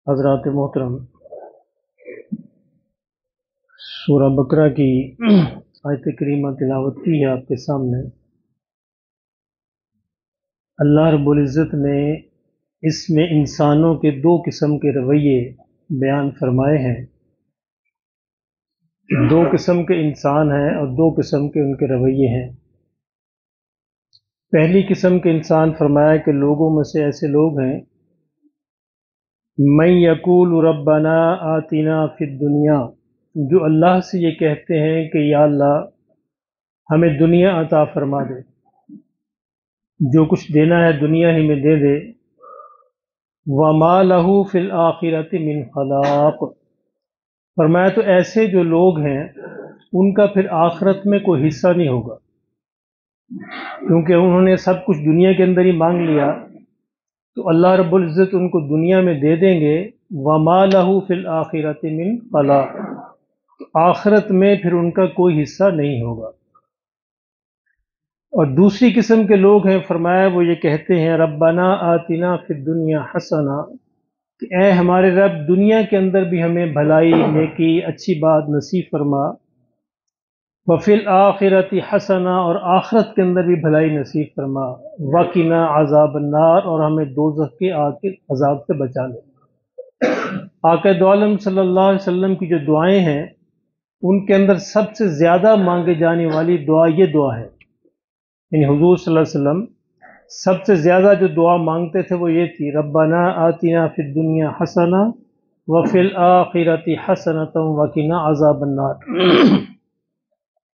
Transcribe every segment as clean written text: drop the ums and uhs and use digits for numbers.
حضرات محترم، سورہ بقرہ کی آیت کریمہ تلاوت کی ہے آپ کے سامنے۔ اللہ رب العزت نے اس میں انسانوں کے دو قسم کے رویے بیان فرمائے ہیں۔ دو قسم کے انسان ہیں اور دو قسم کے ان کے رویے ہیں۔ پہلی قسم کے انسان فرمایا کہ لوگوں میں سے ایسے لوگ ہیں من یقول ربنا آتنا فی الدنیا، جو اللہ سے یہ کہتے ہیں کہ یا اللہ ہمیں دنیا عطا فرما دے، جو کچھ دینا ہے دنیا ہی میں دے دے۔ وما لہ فی الآخرۃ من خلاق، فرمایا تو ایسے جو لوگ ہیں ان کا پھر آخرت میں کوئی حصہ نہیں ہوگا، کیونکہ انہوں نے سب کچھ دنیا کے اندر ہی مانگ لیا تو اللہ رب العزت ان کو دنیا میں دے دیں گے۔ وما لہ فی الآخرۃ من خلاق، آخرت میں پھر ان کا کوئی حصہ نہیں ہوگا۔ اور دوسری قسم کے لوگ ہیں، فرمایا وہ یہ کہتے ہیں ربنا آتنا فی الدنیا حسنہ، کہ اے ہمارے رب دنیا کے اندر بھی ہمیں بھلائی نیکی اچھی بات نصیب فرما، وفی الآخرۃ حسنہ، اور آخرت کے اندر بھی بھلائی نصیب فرما، وقنا عذاب النار، اور ہمیں دوزخ کے آگ کے عذاب سے بچا لے۔ آقا دو عالم صلی اللہ علیہ وسلم کی جو دعائیں ہیں ان کے اندر سب سے زیادہ مانگے جانے والی دعا یہ دعا ہے، یعنی حضور صلی اللہ علیہ وسلم سب سے زیادہ جو دعا مانگتے تھے وہ یہ تھی ربنا آتنا فی الدنیا حسنہ وفی الآخرۃ حسنۃ وقنا عذاب النار۔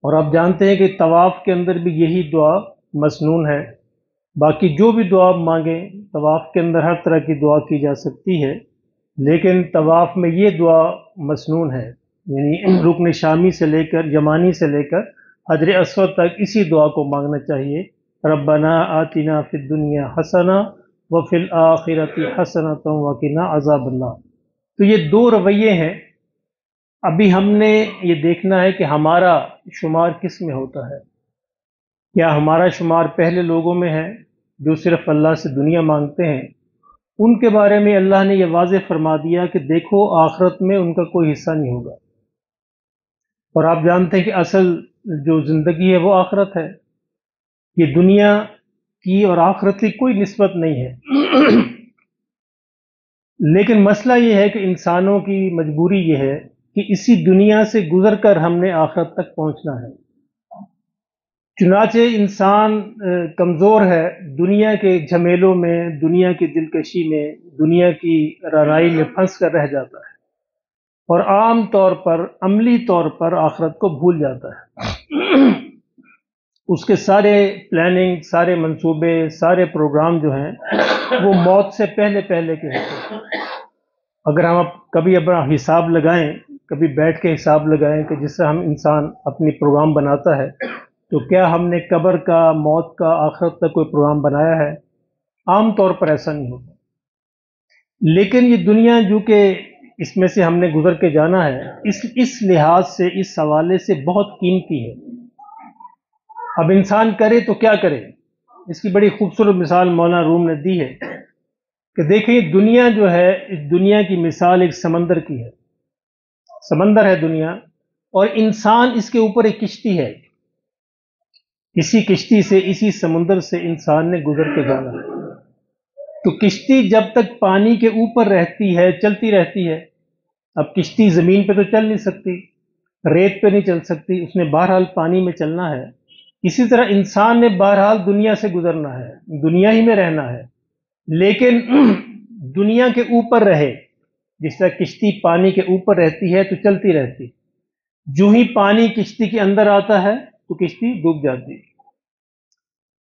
اور آپ جانتے ہیں کہ طواف کے اندر بھی یہی دعا مسنون ہے۔ باقی جو بھی دعا مانگیں، طواف کے اندر ہر طرح کی دعا کی جا سکتی ہے، لیکن طواف میں یہ دعا مسنون ہے، یعنی رکن شامی سے لے کر یمانی سے لے کر حجر اسود تک اسی دعا کو مانگنا چاہیے، ربنا آتنا فی الدنیا حسنہ وفی الآخرۃ حسنۃ وقنا عذاب النار۔ تو یہ دو رویے ہیں۔ ابھی ہم نے یہ دیکھنا ہے کہ ہمارا شمار کس میں ہوتا ہے۔ کیا ہمارا شمار پہلے لوگوں میں ہے جو صرف اللہ سے دنیا مانگتے ہیں؟ ان کے بارے میں اللہ نے یہ واضح فرما دیا کہ دیکھو آخرت میں ان کا کوئی حصہ نہیں ہوگا، اور آپ جانتے ہیں کہ اصل جو زندگی ہے وہ آخرت ہے۔ یہ دنیا کی اور آخرت کی کوئی نسبت نہیں ہے۔ لیکن مسئلہ یہ ہے کہ انسانوں کی مجبوری یہ ہے کہ اسی دنیا سے گزر کر ہم نے آخرت تک پہنچنا ہے۔ چنانچہ انسان کمزور ہے، دنیا کے جھمیلوں میں، دنیا کی دلکشی میں، دنیا کی رعنائی میں پھنس کر رہ جاتا ہے، اور عام طور پر عملی طور پر آخرت کو بھول جاتا ہے۔ اس کے سارے پلاننگ، سارے منصوبے، سارے پروگرام جو ہیں وہ موت سے پہلے پہلے کے ہوتے ہیں۔ اگر ہم کبھی اپنا حساب لگائیں، کبھی بیٹھ کے حساب لگائیں کہ جس سے ہم انسان اپنی پروگرام بناتا ہے، تو کیا ہم نے قبر کا، موت کا، آخرت تک کوئی پروگرام بنایا ہے؟ عام طور پر ایسا نہیں ہوتا۔ لیکن یہ دنیا جو کہ اس میں سے ہم نے گزر کے جانا ہے، اس لحاظ سے، اس حوالے سے بہت قیمتی ہے۔ اب انسان کرے تو کیا کرے؟ اس کی بڑی خوبصورت مثال مولانا روم نے دی ہے کہ دیکھیں دنیا جو ہے، اس دنیا کی مثال ایک سمندر کی ہے۔ سمندر ہے دنیا، اور انسان اس کے اوپر ایک کشتی ہے۔ اسی کشتی سے، اسی سمندر سے انسان نے گزر کے جانا ہے۔ تو کشتی جب تک پانی کے اوپر رہتی ہے چلتی رہتی ہے۔ اب کشتی زمین پہ تو چل نہیں سکتی، ریت پہ نہیں چل سکتی، اس نے بہرحال پانی میں چلنا ہے۔ اسی طرح انسان نے بہرحال دنیا سے گزرنا ہے، دنیا ہی میں رہنا ہے، لیکن دنیا کے اوپر رہے۔ جس طرح کشتی پانی کے اوپر رہتی ہے تو چلتی رہتی، جو ہی پانی کشتی کے اندر آتا ہے تو کشتی ڈوب جاتی۔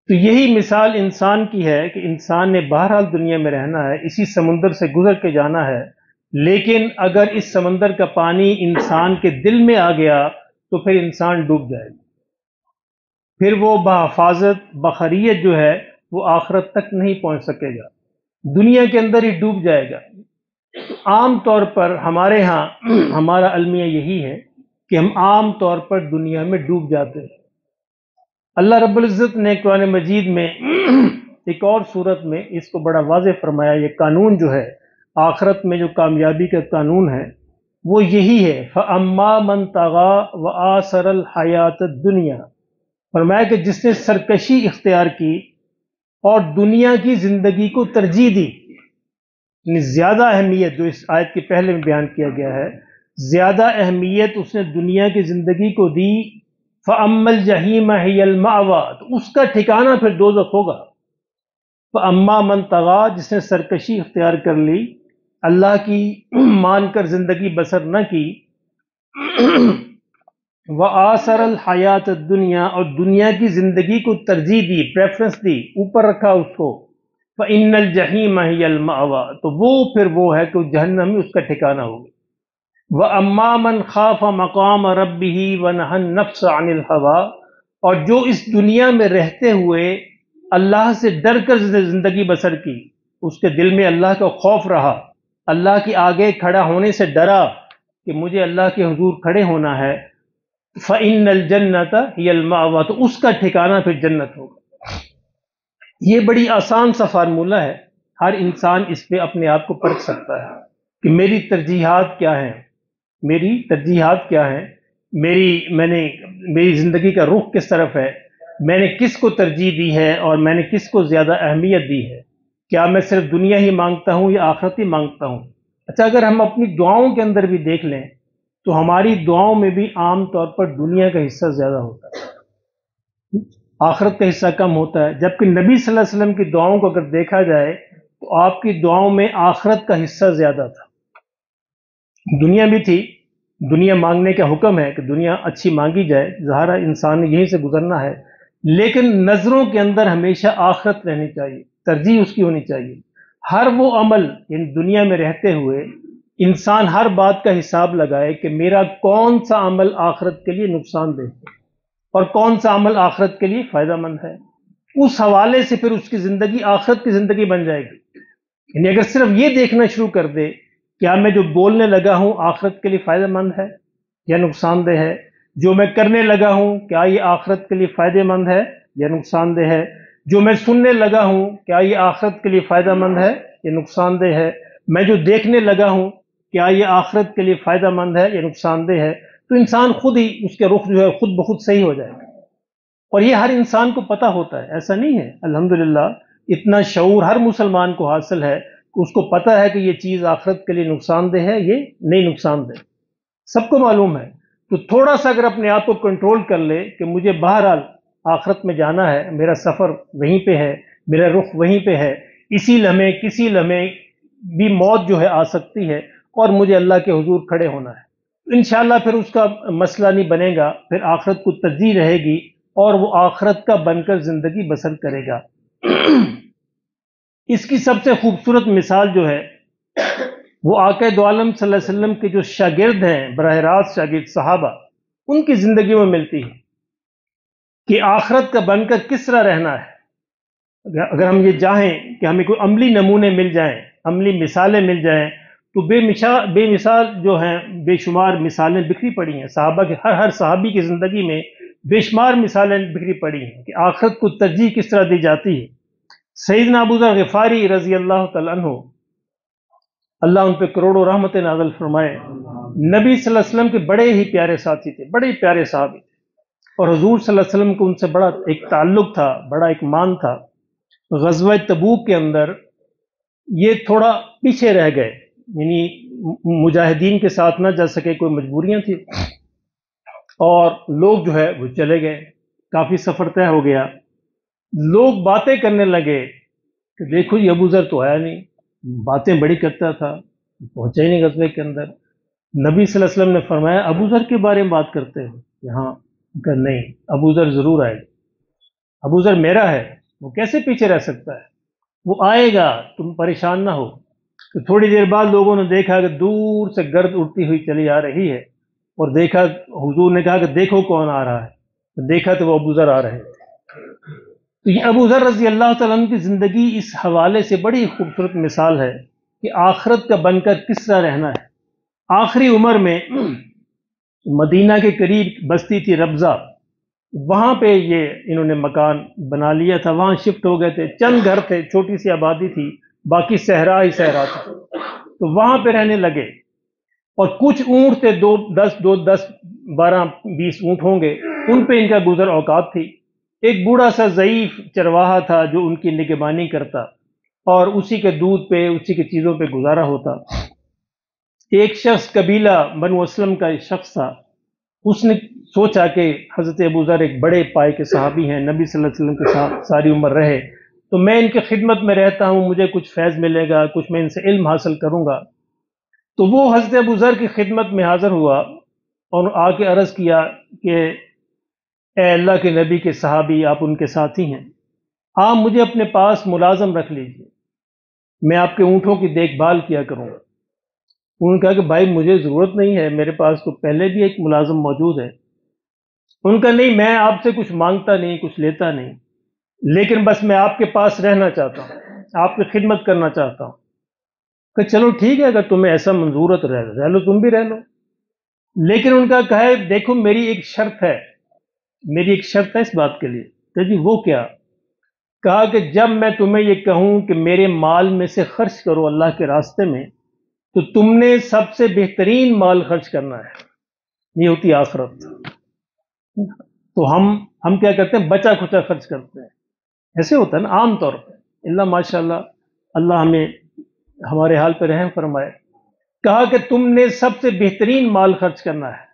تو یہی مثال انسان کی ہے کہ انسان نے بہرحال دنیا میں رہنا ہے، اسی سمندر سے گزر کے جانا ہے، لیکن اگر اس سمندر کا پانی انسان کے دل میں آ گیا تو پھر انسان ڈوب جائے گا۔ پھر وہ بحفاظت، بخریت جو ہے وہ آخرت تک نہیں پہنچ سکے گا، دنیا کے اندر ہی ڈوب جائے گا۔ عام طور پر ہمارے ہاں ہمارا المیہ یہی ہے کہ ہم عام طور پر دنیا میں ڈوب جاتے ہیں۔ اللہ رب العزت نے قرآن مجید میں ایک اور صورت میں اس کو بڑا واضح فرمایا۔ یہ قانون جو ہے آخرت میں جو کامیابی کا قانون ہے وہ یہی ہے، فَأَمَّا مَن طَغَىٰ وَآثَرَ الْحَيَاةَ الدُّنْيَا، فرمایا کہ جس نے سرکشی اختیار کی اور دنیا کی زندگی کو ترجیح دی، یعنی زیادہ اہمیت جو اس آیت کے پہلے میں بیان کیا گیا ہے، زیادہ اہمیت اس نے دنیا کی زندگی کو دی، فَأَمَّا الْجَحِيمَ هِيَ الْمَأْوَىٰ، تو اس کا ٹھکانہ پھر دوزخ ہوگا۔ فَأَمَّا مَن طَغَىٰ، جس نے سرکشی اختیار کر لی، اللہ کی مان کر زندگی بسر نہ کی، وَآثَرَ الْحَيَاةَ الدُّنْيَا، اور دنیا کی زندگی کو ترجیح دی، پریفرنس دی، اوپر رکھا اس کو، فَإِنَّ الْجَحِيمَ هِيَ الْمَأْوَىٰ، تو وہ ہے کہ جہنم ہی اس کا ٹھکانہ ہوگا۔ وَأَمَّا مَنْ خَافَ مَقَامَ رَبِّهِ وَنَهَى النَّفْسَ عَنِ الْهَوَىٰ، اور جو اس دنیا میں رہتے ہوئے اللہ سے ڈر کر زندگی بسر کی، اس کے دل میں اللہ کا خوف رہا، اللہ کے آگے کھڑا ہونے سے ڈرا کہ مجھے اللہ کے حضور کھڑے ہونا ہے، فَإِنَّ الْجَنَّةَ هِيَ الْمَأْوَىٰ، تو اس کا ٹھکانہ پھر جنت ہوگا۔ یہ بڑی آسان سا فارمولہ ہے، ہر انسان اس پہ اپنے آپ کو پرکھ سکتا ہے کہ میری ترجیحات کیا ہیں، میری زندگی کا رخ کس طرف ہے، میں نے کس کو ترجیح دی ہے اور میں نے کس کو زیادہ اہمیت دی ہے، کیا میں صرف دنیا ہی مانگتا ہوں یا آخرت ہی مانگتا ہوں۔ اچھا، اگر ہم اپنی دعاؤں کے اندر بھی دیکھ لیں تو ہماری دعاؤں میں بھی عام طور پر دنیا کا حصہ زیادہ ہوتا ہے، آخرت کا حصہ کم ہوتا ہے، جبکہ نبی صلی اللہ علیہ وسلم کی دعاؤں کو اگر دیکھا جائے تو آپ کی دعاؤں میں آخرت کا حصہ زیادہ تھا۔ دنیا بھی تھی، دنیا مانگنے کا حکم ہے کہ دنیا اچھی مانگی جائے، ظاہرہ انسان نے یہیں سے گزرنا ہے، لیکن نظروں کے اندر ہمیشہ آخرت رہنی چاہیے، ترجیح اس کی ہونی چاہیے۔ ہر وہ عمل ان دنیا میں رہتے ہوئے انسان ہر بات کا حساب لگائے کہ میرا کون سا عمل آخرت کے لیے نقصان دہ ہے اور کون سا عمل آخرت کے لیے فائدہ مند ہے، اس حوالے سے پھر اس کی زندگی آخرت کی زندگی بن جائے گی۔ یعنی اگر صرف یہ دیکھنا شروع کر دے کیا میں جو بولنے لگا ہوں آخرت کے لیے فائدہ مند ہے یا نقصان دہ ہے، جو میں کرنے لگا ہوں کیا یہ آخرت کے لیے فائدہ مند ہے یا نقصان دہ ہے، جو میں سننے لگا ہوں کیا یہ آخرت کے لیے فائدہ مند ہے یا نقصان دہ ہے، میں جو دیکھنے لگا ہوں کیا یہ آخرت کے لیے فائدہ مند ہے یا نقصان دہ ہے، تو انسان خود ہی اس کے رخ جو ہے خود بخود صحیح ہو جائے گا۔ اور یہ ہر انسان کو پتہ ہوتا ہے، ایسا نہیں ہے، الحمدللہ اتنا شعور ہر مسلمان کو حاصل ہے کہ اس کو پتہ ہے کہ یہ چیز آخرت کے لیے نقصان دہ ہے، یہ نہیں نقصان دہ، سب کو معلوم ہے۔ تو تھوڑا سا اگر اپنے آپ کو کنٹرول کر لے کہ مجھے بہرحال آخرت میں جانا ہے، میرا سفر وہیں پہ ہے، میرا رخ وہیں پہ ہے، اسی لمحے کسی لمحے بھی موت جو ہے آ سکتی ہے اور مجھے اللہ کے حضور کھڑے ہونا ہے، انشاءاللہ پھر اس کا مسئلہ نہیں بنے گا، پھر آخرت کو ترجیح رہے گی اور وہ آخرت کا بن کر زندگی بسر کرے گا۔ اس کی سب سے خوبصورت مثال جو ہے وہ آقا دو عالم صلی اللہ علیہ وسلم کے جو شاگرد ہیں، براہ راست شاگرد صحابہ، ان کی زندگی میں ملتی ہے کہ آخرت کا بن کر کس طرح رہنا ہے۔ اگر ہم یہ چاہیں کہ ہمیں کوئی عملی نمونے مل جائیں، عملی مثالیں مل جائیں، تو بے مثال جو ہیں، بے شمار مثالیں بکھری پڑی ہیں صحابہ کے، ہر صحابی کی زندگی میں بے شمار مثالیں بکھری پڑی ہیں کہ آخرت کو ترجیح کس طرح دی جاتی ہے۔ سیدنا ابو ذر غفاری رضی اللہ تعالیٰ عنہ، اللہ ان پہ کروڑوں رحمت نازل فرمائے، نبی صلی اللہ علیہ وسلم کے بڑے ہی پیارے ساتھی تھے، بڑے پیارے صحابی تھے، اور حضور صلی اللہ علیہ وسلم کو ان سے بڑا ایک تعلق تھا، بڑا ایک مان تھا۔ غزوہ تبوک کے اندر یہ تھوڑا پیچھے رہ گئے، یعنی مجاہدین کے ساتھ نہ جا سکے، کوئی مجبوریاں تھی، اور لوگ جو ہے وہ چلے گئے، کافی سفر طے ہو گیا۔ لوگ باتیں کرنے لگے کہ دیکھو یہ ابو ذر تو آیا نہیں، باتیں بڑی کرتا تھا، پہنچا ہی نہیں غزوے کے اندر۔ نبی صلی اللہ علیہ وسلم نے فرمایا ابو ذر کے بارے میں بات کرتے ہو کہ ہاں، کہ نہیں، ابو ذر ضرور آئے گا، ابو ذر میرا ہے، وہ کیسے پیچھے رہ سکتا ہے، وہ آئے گا، تم پریشان نہ ہو۔ تو تھوڑی دیر بعد لوگوں نے دیکھا کہ دور سے گرد اڑتی ہوئی چلی آ رہی ہے، اور دیکھا، حضور نے کہا کہ دیکھو کون آ رہا ہے، دیکھا تو وہ ابو ذر آ رہے تھے۔ تو یہ ابو ذر رضی اللہ تعالیٰ عنہ کی زندگی اس حوالے سے بڑی خوبصورت مثال ہے کہ آخرت کا بن کر کس طرح رہنا ہے۔ آخری عمر میں مدینہ کے قریب بستی تھی ربضہ، وہاں پہ انہوں نے مکان بنا لیا تھا، وہاں شفٹ ہو گئے تھے، چند گھر تھے، چھوٹی سی آبادی تھی، باقی صحرا ہی صحرا تھا۔ تو وہاں پہ رہنے لگے، اور کچھ اونٹ تھے، دو دس 12 20 اونٹ ہوں گے، ان پہ ان کا گزر اوقات تھی۔ ایک بوڑھا سا ضعیف چرواہا تھا جو ان کی نگہبانی کرتا، اور اسی کے دودھ پہ، اسی کی چیزوں پہ گزارا ہوتا۔ ایک شخص، قبیلہ بنو اسلم کا ایک شخص تھا، اس نے سوچا کہ حضرت ابو ذر ایک بڑے پائے کے صحابی ہیں، نبی صلی اللہ علیہ وسلم کے ساتھ ساری عمر رہے، تو میں ان کی خدمت میں رہتا ہوں، مجھے کچھ فیض ملے گا، کچھ میں ان سے علم حاصل کروں گا۔ تو وہ حضرت ابو ذر کی خدمت میں حاضر ہوا اور آ کے عرض کیا کہ اے اللہ کے نبی کے صحابی، آپ ان کے ساتھی ہیں، آپ مجھے اپنے پاس ملازم رکھ لیجیے، میں آپ کے اونٹوں کی دیکھ بھال کیا کروں گا۔ انہوں نے کہا کہ بھائی مجھے ضرورت نہیں ہے، میرے پاس تو پہلے بھی ایک ملازم موجود ہے۔ ان کا نہیں، میں آپ سے کچھ مانگتا نہیں، کچھ لیتا نہیں، لیکن بس میں آپ کے پاس رہنا چاہتا ہوں، آپ کی خدمت کرنا چاہتا ہوں۔ کہ چلو ٹھیک ہے، اگر تمہیں ایسا منظور ہے تو رہ لو، تم بھی رہ لو۔ لیکن ان کا کہا ہے دیکھو میری ایک شرط ہے، میری ایک شرط ہے اس بات کے لیے۔ کہ جی وہ کیا؟ کہا کہ جب میں تمہیں یہ کہوں کہ میرے مال میں سے خرچ کرو اللہ کے راستے میں، تو تم نے سب سے بہترین مال خرچ کرنا ہے، یہ ہوتی آخرت۔ تو ہم کیا کرتے ہیں؟ بچا کھچا خرچ کرتے ہیں، ایسے ہوتا ہے نا عام طور پہ۔ اللہ ماشاء اللہ ہمیں ہمارے حال پہ رحم فرمائے۔ کہا کہ تم نے سب سے بہترین مال خرچ کرنا ہے۔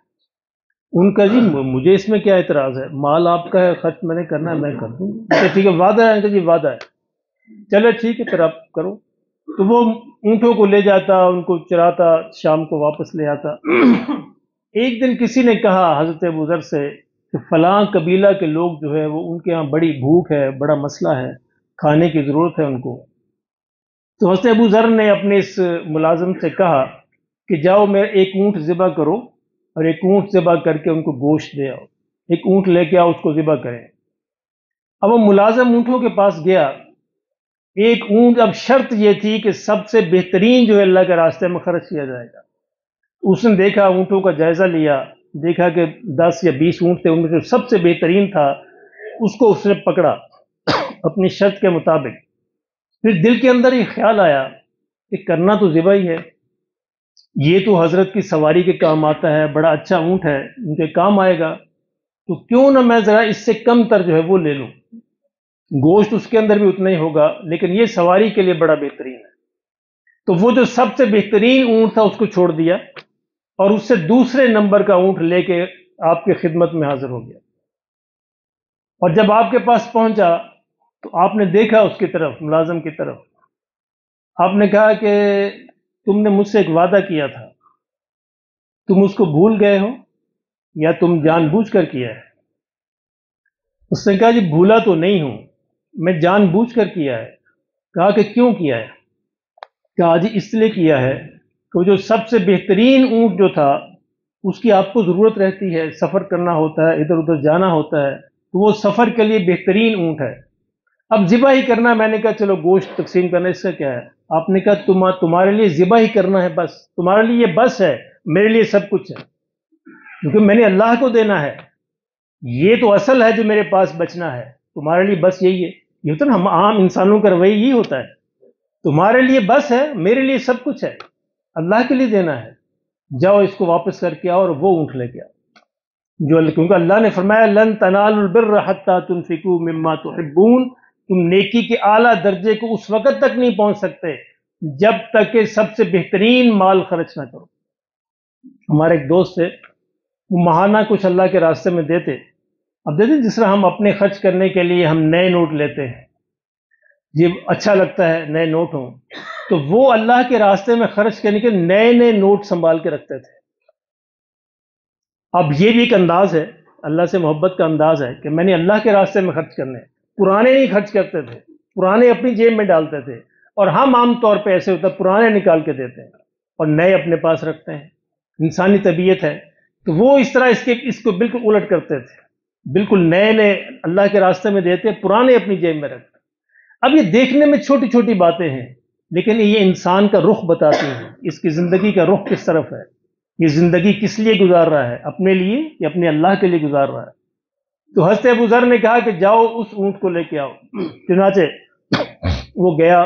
ان کا جی مجھے اس میں کیا اعتراض ہے، مال آپ کا ہے، خرچ میں نے کرنا ہے، میں کر دوں گا۔ ٹھیک ہے، وعدہ ہے؟ کہ جی وعدہ ہے۔ چلے ٹھیک ہے، پھر آپ کرو۔ تو وہ اونٹوں کو لے جاتا، ان کو چراتا، شام کو واپس لے آتا۔ ایک دن کسی نے کہا حضرت ابو ذر سے کہ فلاں قبیلہ کے لوگ جو ہے وہ ان کے ہاں بڑی بھوک ہے، بڑا مسئلہ ہے، کھانے کی ضرورت ہے ان کو۔ تو حضرت ابو ذر نے اپنے اس ملازم سے کہا کہ جاؤ میں ایک اونٹ ذبح کرو، اور ایک اونٹ ذبح کر کے ان کو گوشت دے آؤ، ایک اونٹ لے کے آؤ، اس کو ذبح کریں۔ اب وہ ملازم اونٹوں کے پاس گیا، ایک اونٹ، اب شرط یہ تھی کہ سب سے بہترین جو ہے اللہ کے راستے میں خرچ کیا جائے گا۔ اس نے دیکھا، اونٹوں کا جائزہ لیا، دیکھا کہ 10 یا 20 اونٹ تھے، ان میں جو سب سے بہترین تھا اس کو اس نے پکڑا اپنی شرط کے مطابق۔ پھر دل کے اندر یہ خیال آیا کہ کرنا تو ذبح ہی ہے، یہ تو حضرت کی سواری کے کام آتا ہے، بڑا اچھا اونٹ ہے، ان کے کام آئے گا، تو کیوں نہ میں ذرا اس سے کم تر جو ہے وہ لے لوں، گوشت اس کے اندر بھی اتنا ہی ہوگا، لیکن یہ سواری کے لیے بڑا بہترین ہے۔ تو وہ جو سب سے بہترین اونٹ تھا اس کو چھوڑ دیا، اور اس سے دوسرے نمبر کا اونٹ لے کے آپ کی خدمت میں حاضر ہو گیا۔ اور جب آپ کے پاس پہنچا تو آپ نے دیکھا اس کی طرف، ملازم کی طرف، آپ نے کہا کہ تم نے مجھ سے ایک وعدہ کیا تھا، تم اس کو بھول گئے ہو یا تم جان بوجھ کر کیا ہے؟ اس نے کہا جی بھولا تو نہیں ہوں، میں جان بوجھ کر کیا ہے۔ کہا کہ کیوں کیا ہے؟ کہا جی اس لیے کیا ہے کہ جو سب سے بہترین اونٹ جو تھا اس کی آپ کو ضرورت رہتی ہے، سفر کرنا ہوتا ہے، ادھر ادھر جانا ہوتا ہے، تو وہ سفر کے لیے بہترین اونٹ ہے۔ اب ذبح ہی کرنا ہے۔ میں نے کہا چلو گوشت تقسیم کرنا، اس سے کیا ہے؟ آپ نے کہا تمہارے لیے ذبح ہی کرنا ہے، بس تمہارے لیے یہ بس ہے، میرے لیے سب کچھ ہے، کیونکہ میں نے اللہ کو دینا ہے، یہ تو اصل ہے جو میرے پاس بچنا ہے، تمہارے لیے بس یہی ہے۔ یہ ہوتا ہے نا، ہم عام انسانوں کا رویہ یہی ہوتا ہے، تمہارے لیے بس ہے، میرے لیے سب کچھ ہے، اللہ کے لیے دینا ہے، جاؤ اس کو واپس کر کے آؤ اور وہ اونٹ لے کے آؤ۔ کیونکہ اللہ نے فرمایا لن تنالوا البر حتى تنفقوا مما تحبون، تم نیکی کے اعلیٰ درجے کو اس وقت تک نہیں پہنچ سکتے جب تک کہ سب سے بہترین مال خرچ نہ کرو۔ ہمارے ایک دوست تھے، وہ ماہانہ کچھ اللہ کے راستے میں دیتے، اب دیکھیں جس طرح ہم اپنے خرچ کرنے کے لیے ہم نئے نوٹ لیتے ہیں، یہ اچھا لگتا ہے نئے نوٹ ہوں، تو وہ اللہ کے راستے میں خرچ کرنے کے نئے نئے نوٹ سنبھال کے رکھتے تھے۔ اب یہ بھی ایک انداز ہے، اللہ سے محبت کا انداز ہے کہ میں نے اللہ کے راستے میں خرچ کرنے، پرانے نہیں خرچ کرتے تھے، پرانے اپنی جیب میں ڈالتے تھے، اور ہم عام طور پہ ایسے ہوتا ہے پرانے نکال کے دیتے ہیں اور نئے اپنے پاس رکھتے ہیں، انسانی طبیعت ہے۔ تو وہ اس طرح اس کو بالکل الٹ کرتے تھے، بالکل نئے نئے اللہ کے راستے میں دیتے، پرانے اپنی جیب میں رکھتے۔ اب یہ دیکھنے میں چھوٹی چھوٹی باتیں ہیں، لیکن یہ انسان کا رخ بتاتی ہیں، اس کی زندگی کا رخ کس طرف ہے، یہ زندگی کس لیے گزار رہا ہے، اپنے لیے یا اپنے اللہ کے لیے گزار رہا ہے۔ تو حضرت ابو ذر نے کہا کہ جاؤ اس اونٹ کو لے کے آؤ۔ چنانچہ وہ گیا،